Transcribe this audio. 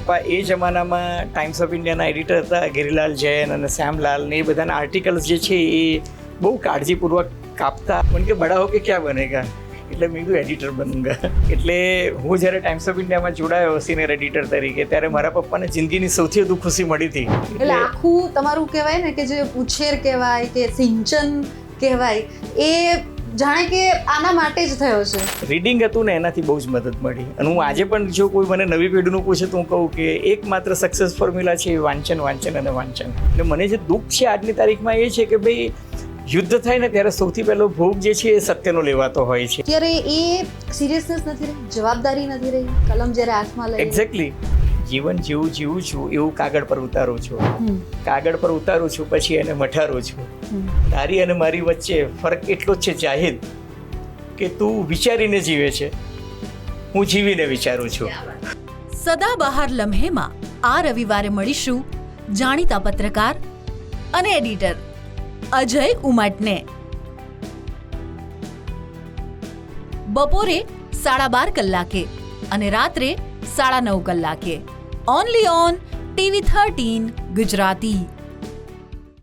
પપ્પા એ જમાનામાં times of ઇન્ડિયાના એડિટર હતા, ગિરિલાલ જૈન અને શ્યામલાલ ને એ બધાના આર્ટિકલ્સ જે છે એ બહુ કાળજીપૂર્વક કાપતા. મને કે બડા હો કે ક્યાં બનેગા, એટલે મેં કીધું એડિટર બનૂંગા. એટલે હું જ્યારે ટાઈમ્સ ઓફ ઇન્ડિયામાં જોડાયો સિનિયર એડિટર તરીકે, ત્યારે મારા પપ્પાને જિંદગીની સૌથી વધુ ખુશી મળી હતી. એટલે આખું તમારું કહેવાય ને કે જે ઉછેર કહેવાય કે સિંચન કહેવાય, એ જાણે કે આના માટે જ થયો છે. રીડિંગ હતું ને એનાથી બહુ જ મદદ મળી. અને હું આજે પણ જો કોઈ મને નવી પેઢીનું પૂછે તો હું કહું કે એકમાત્ર સક્સેસ ફોર્મ્યુલા છે એ વાંચન, વાંચન અને વાંચન. એટલે મને જે દુઃખ છે આજની તારીખમાં એ છે કે ભાઈ યુદ્ધ થાય ને ત્યારે સૌથી પહેલો ભોગ જે છે એ સત્યનો લેવાતો હોય છે. ત્યારે એ સિરિયસનેસ નથી રહી, જવાબદારી નથી રહી. કલમ જ્યારે હાથમાં લઈ એક્ઝેક્ટલી જીવન જેવું જીવું છું એવું કાગળ પર ઉતારું છું, કાગળ પર ઉતારું છું પછી એને મઠારું છું. તારી અને મારી વચ્ચે ફરક એટલો જ છે જાહિદ કે તું વિચારીને જીવે છે, હું જીવીને વિચારું છું. સદાબહાર લમ્હેમાં આ રવિવારે મળીશું જાણીતા પત્રકાર અને એડિટર અજય ઉમટને. બપોરે 12:30 કલાકે અને રાત્રે 9:30 કલાકે. Only on TV13 Gujarati.